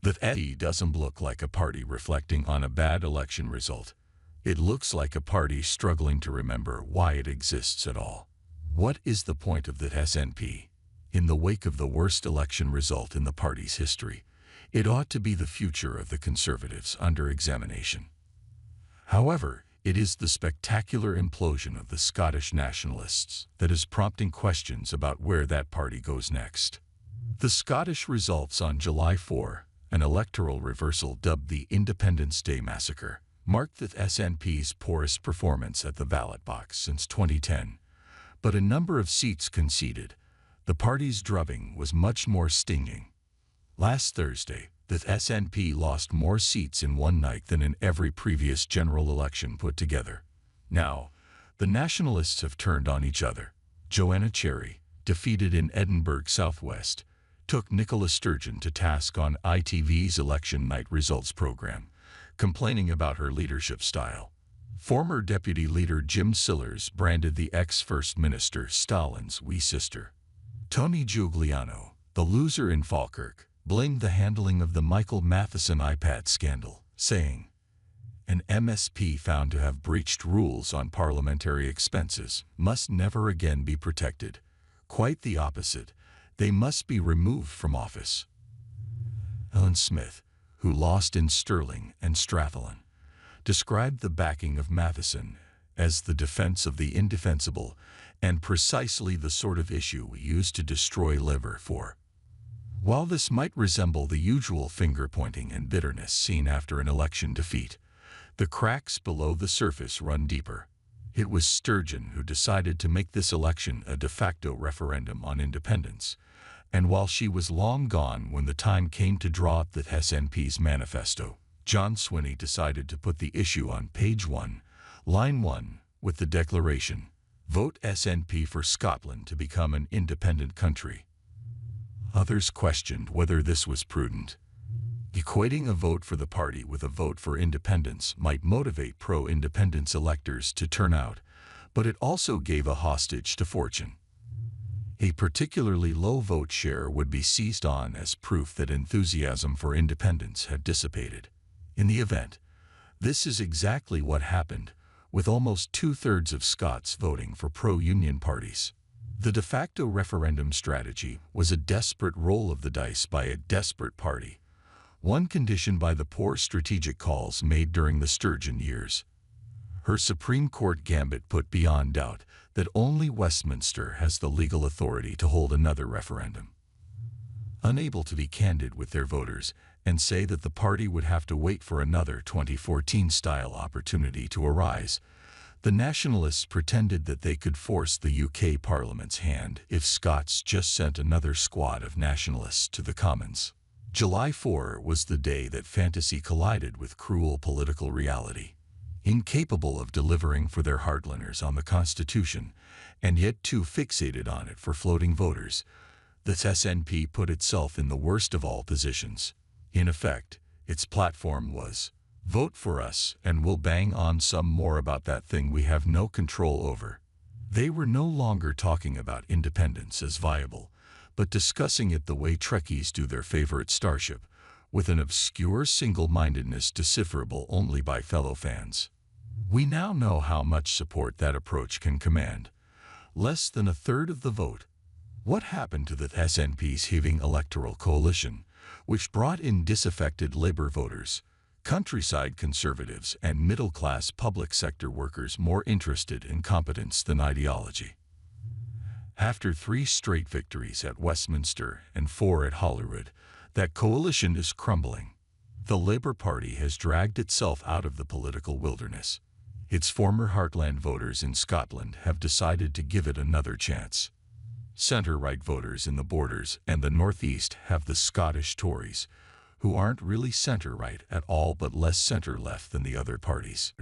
The SNP doesn't look like a party reflecting on a bad election result. It looks like a party struggling to remember why it exists at all. What is the point of the SNP? In the wake of the worst election result in the party's history, it ought to be the future of the Conservatives under examination. However, it is the spectacular implosion of the Scottish Nationalists that is prompting questions about where that party goes next. The Scottish results on July 4, an electoral reversal dubbed the Independence Day Massacre, marked the SNP's poorest performance at the ballot box since 2010. But a number of seats conceded. The party's drubbing was much more stinging. Last Thursday, the SNP lost more seats in one night than in every previous general election put together. Now, the Nationalists have turned on each other. Joanna Cherry, defeated in Edinburgh Southwest, took Nicola Sturgeon to task on ITV's election night results program, complaining about her leadership style. Former Deputy Leader Jim Sillars branded the ex-First Minister Stalin's wee sister. Tony Giuliano, the loser in Falkirk, blamed the handling of the Michael Matheson iPad scandal, saying, "An MSP found to have breached rules on parliamentary expenses must never again be protected. Quite the opposite, they must be removed from office." Ellen Smith, who lost in Stirling and Strathallan, described the backing of Matheson as the defense of the indefensible and precisely the sort of issue we use to destroy Labour for. While this might resemble the usual finger-pointing and bitterness seen after an election defeat, the cracks below the surface run deeper. It was Sturgeon who decided to make this election a de facto referendum on independence, and while she was long gone when the time came to draw up the SNP's manifesto, John Swinney decided to put the issue on page 1, line 1, with the declaration, "Vote SNP for Scotland to become an independent country." Others questioned whether this was prudent. Equating a vote for the party with a vote for independence might motivate pro-independence electors to turn out, but it also gave a hostage to fortune. A particularly low vote share would be seized on as proof that enthusiasm for independence had dissipated. In the event, this is exactly what happened, with almost 2/3 of Scots voting for pro-union parties. The de facto referendum strategy was a desperate roll of the dice by a desperate party, one conditioned by the poor strategic calls made during the Sturgeon years. Her Supreme Court gambit put beyond doubt that only Westminster has the legal authority to hold another referendum. Unable to be candid with their voters and say that the party would have to wait for another 2014-style opportunity to arise, the Nationalists pretended that they could force the UK Parliament's hand if Scots just sent another squad of Nationalists to the Commons. July 4 was the day that fantasy collided with cruel political reality. Incapable of delivering for their hardliners on the Constitution, and yet too fixated on it for floating voters, the SNP put itself in the worst of all positions. In effect, its platform was, "Vote for us and we'll bang on some more about that thing we have no control over." They were no longer talking about independence as viable, but discussing it the way Trekkies do their favorite starship, with an obscure single-mindedness decipherable only by fellow fans. We now know how much support that approach can command. Less than 1/3 of the vote. What happened to the SNP's heaving electoral coalition, which brought in disaffected Labour voters, countryside Conservatives and middle-class public sector workers more interested in competence than ideology? After 3 straight victories at Westminster and 4 at Holyrood, that coalition is crumbling. The Labour Party has dragged itself out of the political wilderness. Its former heartland voters in Scotland have decided to give it another chance. Centre-right voters in the Borders and the Northeast have the Scottish Tories, who aren't really centre-right at all but less centre-left than the other parties.